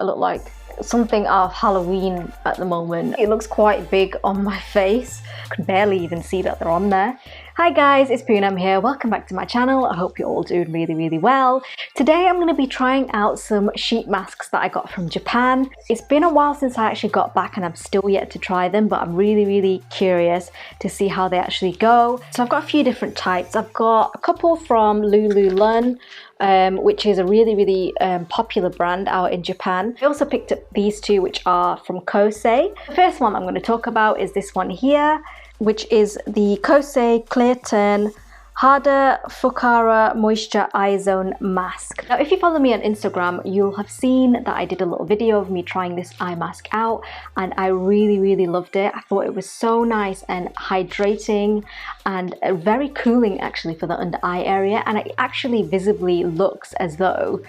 I look like something out of Halloween at the moment. It looks quite big on my face. I can barely even see that they're on there. Hi guys, it's Poonam here. Welcome back to my channel. I hope you're all doing really well. Today I'm going to be trying out some sheet masks that I got from Japan. It's been a while since I actually got back and I'm still yet to try them, but I'm really curious to see how they actually go. So I've got a few different types. I've got a couple from LuLuLun, which is a really popular brand out in Japan. I also picked up these two, which are from Kose. The first one I'm going to talk about is this one here, which is the Kose Clear Turn Harder Fukara Moisture Eye Zone Mask. Now, if you follow me on Instagram, you'll have seen that I did a little video of me trying this eye mask out, and I really loved it. I thought it was so nice and hydrating and very cooling actually for the under eye area, and it actually visibly looks as though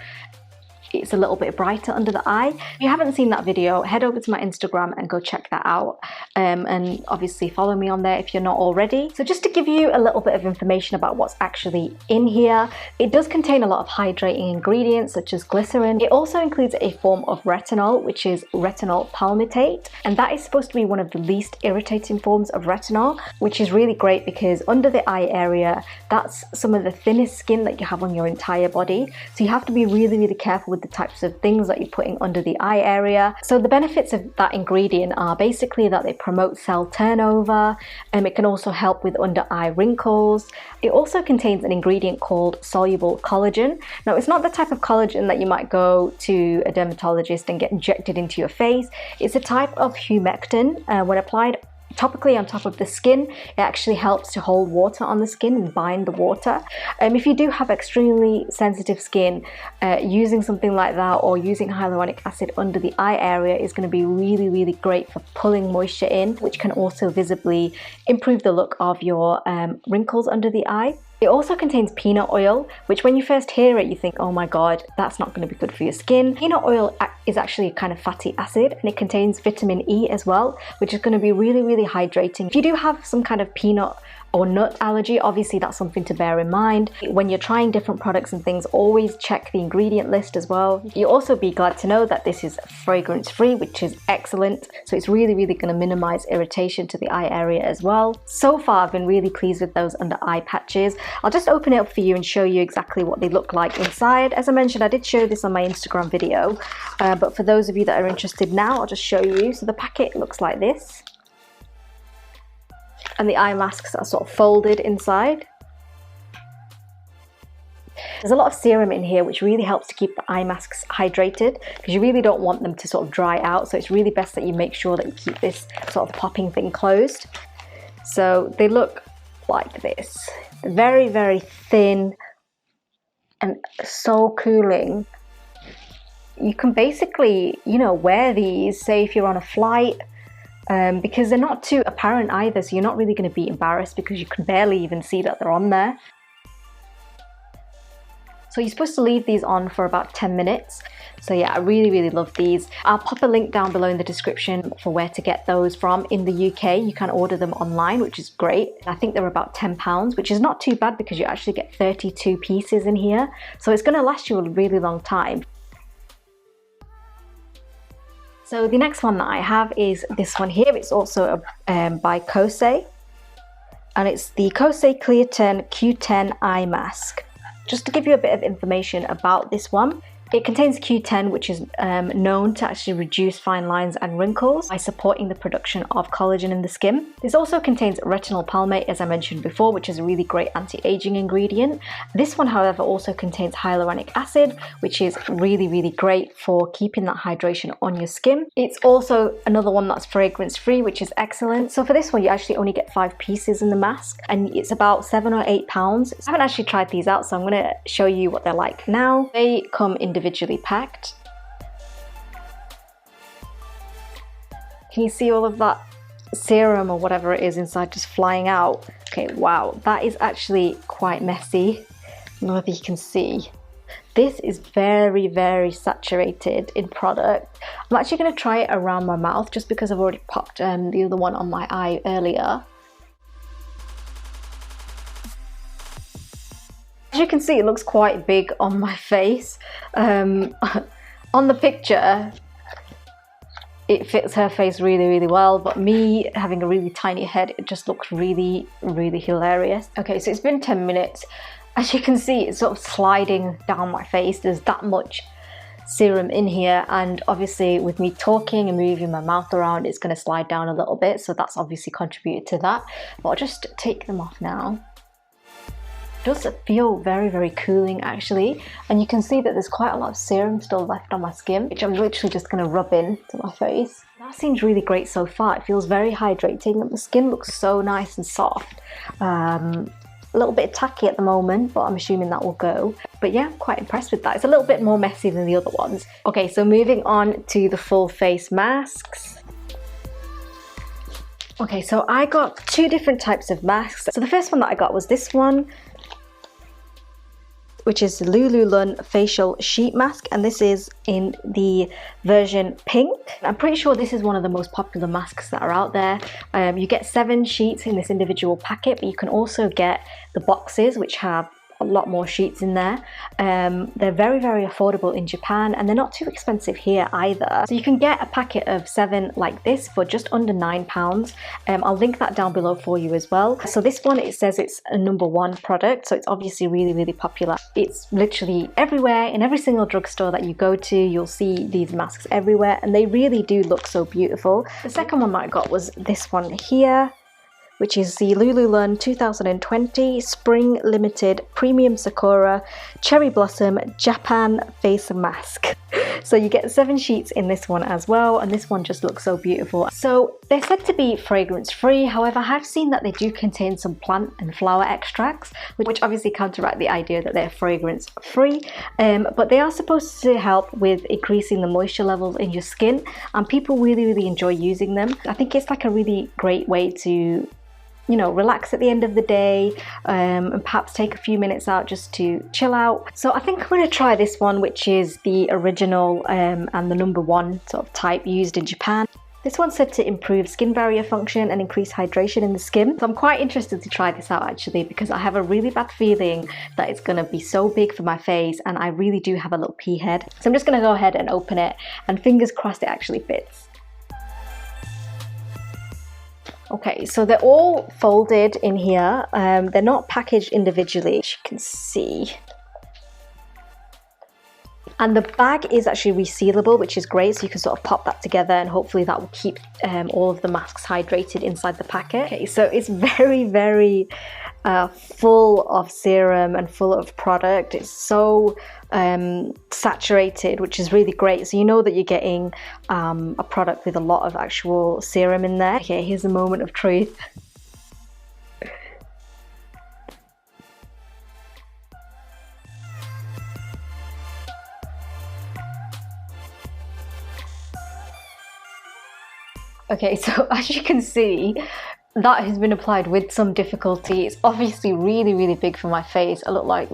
it's a little bit brighter under the eye. If you haven't seen that video, head over to my Instagram and go check that out. And obviously follow me on there if you're not already. So just to give you a little bit of information about what's actually in here, it does contain a lot of hydrating ingredients such as glycerin. It also includes a form of retinol, which is retinol palmitate, and that is supposed to be one of the least irritating forms of retinol, which is really great because under the eye area, that's some of the thinnest skin that you have on your entire body. So you have to be really careful with the types of things that you're putting under the eye area. So the benefits of that ingredient are basically that they promote cell turnover, and it can also help with under eye wrinkles. It also contains an ingredient called soluble collagen. Now, it's not the type of collagen that you might go to a dermatologist and get injected into your face. It's a type of humectant. When applied topically on top of the skin, it actually helps to hold water on the skin and bind the water. If you do have extremely sensitive skin, using something like that or using hyaluronic acid under the eye area is going to be really great for pulling moisture in, which can also visibly improve the look of your wrinkles under the eye. It also contains peanut oil, which when you first hear it, you think, oh my god, that's not going to be good for your skin. Peanut oil is actually a kind of fatty acid, and it contains vitamin E as well, which is going to be really hydrating. If you do have some kind of peanut or nut allergy, obviously that's something to bear in mind. When you're trying different products and things, always check the ingredient list as well. You'll also be glad to know that this is fragrance free, which is excellent. So it's really going to minimize irritation to the eye area as well. So far, I've been really pleased with those under eye patches. I'll just open it up for you and show you exactly what they look like inside. As I mentioned, I did show this on my Instagram video, but for those of you that are interested now, I'll just show you. So the packet looks like this, and the eye masks are sort of folded inside. There's a lot of serum in here, which really helps to keep the eye masks hydrated, because you really don't want them to sort of dry out. So it's really best that you make sure that you keep this sort of popping thing closed. So they look like this. Very thin and so cooling. You can basically, you know, wear these, say if you're on a flight, because they're not too apparent either, so you're not really going to be embarrassed because you can barely even see that they're on there. So you're supposed to leave these on for about 10 minutes. So yeah, I really love these. I'll pop a link down below in the description for where to get those from. In the UK, you can order them online, which is great. I think they're about £10, which is not too bad because you actually get 32 pieces in here. So it's going to last you a really long time. So the next one that I have is this one here. It's also by Kose, and it's the Kose Clear Turn Q10 Eye Mask. Just to give you a bit of information about this one, it contains Q10, which is known to actually reduce fine lines and wrinkles by supporting the production of collagen in the skin. This also contains retinol palmate, as I mentioned before, which is a really great anti-aging ingredient. This one, however, also contains hyaluronic acid, which is really great for keeping that hydration on your skin. It's also another one that's fragrance free, which is excellent. So for this one, you actually only get 5 pieces in the mask, and it's about £7 or £8. I haven't actually tried these out, so I'm going to show you what they're like now. They come individually packed. Can you see all of that serum or whatever it is inside just flying out? Okay, wow, that is actually quite messy. I don't know if you can see. This is very saturated in product. I'm actually going to try it around my mouth just because I've already popped the other one on my eye earlier. As you can see, it looks quite big on my face. On the picture, it fits her face really, really well, but me having a really tiny head, it just looks really, really hilarious. Okay, so it's been 10 minutes. As you can see, it's sort of sliding down my face. There's that much serum in here, and obviously with me talking and moving my mouth around, it's going to slide down a little bit, so that's obviously contributed to that. But I'll just take them off now. It does feel very, very cooling actually, and you can see that there's quite a lot of serum still left on my skin, which I'm literally just going to rub in to my face. That seems really great so far. It feels very hydrating and the skin looks so nice and soft. A little bit tacky at the moment, but I'm assuming that will go. But yeah, I'm quite impressed with that. It's a little bit more messy than the other ones. Okay, so moving on to the full face masks. Okay, so I got two different types of masks. So the first one that I got was this one, which is the LuLuLun facial sheet mask, and this is in the version pink. I'm pretty sure this is one of the most popular masks that are out there. You get 7 sheets in this individual packet, but you can also get the boxes, which have a lot more sheets in there. They're very, very affordable in Japan, and they're not too expensive here either. So you can get a packet of 7 like this for just under £9. I'll link that down below for you as well. So this one, it says it's a #1 product, so it's obviously really, really popular. It's literally everywhere. In every single drugstore that you go to, you'll see these masks everywhere, and they really do look so beautiful. The second one that I got was this one here, which is the LuLuLun 2020 Spring Limited Premium Sakura Cherry Blossom Japan Face Mask. So you get 7 sheets in this one as well, and this one just looks so beautiful. So they're said to be fragrance free, however I have seen that they do contain some plant and flower extracts, which obviously counteract the idea that they're fragrance free, but they are supposed to help with increasing the moisture levels in your skin, and people really, really enjoy using them. I think it's like a really great way to, you know, relax at the end of the day, and perhaps take a few minutes out just to chill out. So I think I'm going to try this one, which is the original and the #1 sort of type used in Japan. This one's said to improve skin barrier function and increase hydration in the skin. So I'm quite interested to try this out actually, because I have a really bad feeling that it's going to be so big for my face, and I really do have a little pea head. So I'm just going to go ahead and open it, and fingers crossed it actually fits. Okay, so they're all folded in here. They're not packaged individually, as you can see. And the bag is actually resealable, which is great, so you can sort of pop that together, and hopefully that will keep all of the masks hydrated inside the packet. Okay, so it's very, very full of serum and full of product. It's so saturated, which is really great, so you know that you're getting a product with a lot of actual serum in there. Okay, here's a moment of truth. Okay, so as you can see, that has been applied with some difficulty. It's obviously really, really big for my face. I look like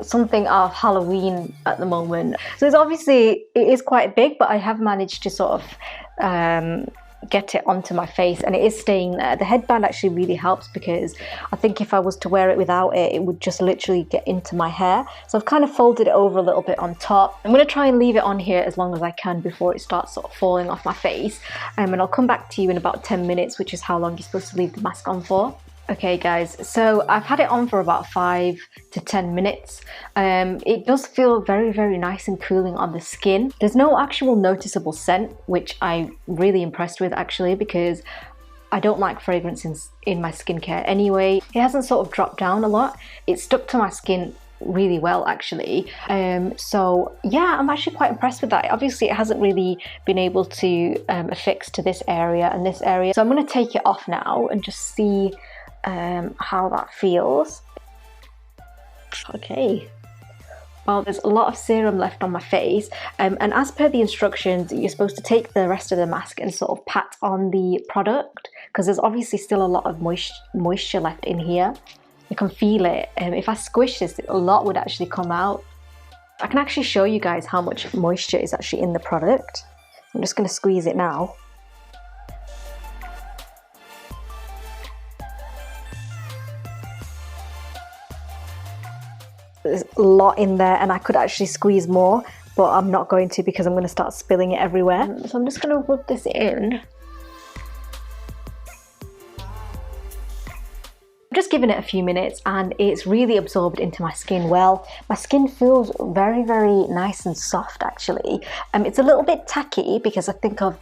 something out of Halloween at the moment. So it's obviously, it is quite big, but I have managed to sort of get it onto my face, and it is staying there. The headband actually really helps, because I think if I was to wear it without it, it would just literally get into my hair. So I've kind of folded it over a little bit on top. I'm going to try and leave it on here as long as I can before it starts sort of falling off my face, and I'll come back to you in about 10 minutes, which is how long you're supposed to leave the mask on for. Okay guys, so I've had it on for about 5 to 10 minutes. It does feel very, very nice and cooling on the skin. There's no actual noticeable scent, which I'm really impressed with actually, because I don't like fragrances in my skincare anyway. It hasn't sort of dropped down a lot. It's stuck to my skin really well actually. So yeah, I'm actually quite impressed with that. Obviously it hasn't really been able to affix to this area and this area. So I'm going to take it off now and just see how that feels. Okay, well, there's a lot of serum left on my face, and as per the instructions, you're supposed to take the rest of the mask and sort of pat on the product, because there's obviously still a lot of moisture left in here. You can feel it. If I squish this, a lot would actually come out. I can actually show you guys how much moisture is actually in the product. I'm just going to squeeze it now. There's a lot in there, and I could actually squeeze more, but I'm not going to because I'm going to start spilling it everywhere. So I'm just going to rub this in. Just giving it a few minutes and it's really absorbed into my skin well. My skin feels very, very nice and soft actually. It's a little bit tacky because I think of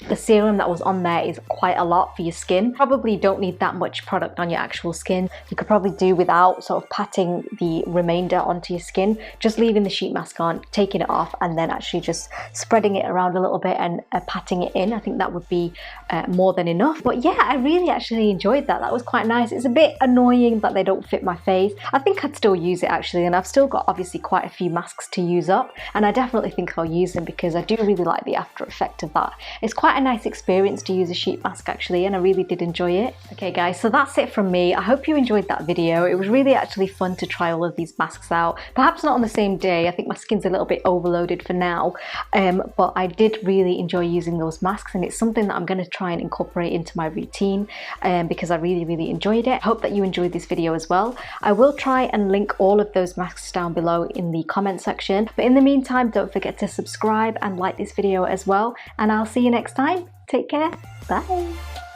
the serum that was on there is quite a lot for your skin. Probably don't need that much product on your actual skin. You could probably do without sort of patting the remainder onto your skin, just leaving the sheet mask on, taking it off, and then actually just spreading it around a little bit and patting it in. I think that would be more than enough. But yeah, I really actually enjoyed that. That was quite nice. It's a bit annoying that they don't fit my face. I think I'd still use it actually, and I've still got obviously quite a few masks to use up, and I definitely think I'll use them because I do really like the after effect of that. It's quite a nice experience to use a sheet mask actually, and I really did enjoy it. Okay guys, so that's it from me. I hope you enjoyed that video. It was really actually fun to try all of these masks out. Perhaps not on the same day. I think my skin's a little bit overloaded for now, but I did really enjoy using those masks, and it's something that I'm going to try and incorporate into my routine because I really enjoyed it. I hope that you enjoyed this video as well. I will try and link all of those masks down below in the comment section, but in the meantime, don't forget to subscribe and like this video as well, and I'll see you next time. Take care. Bye.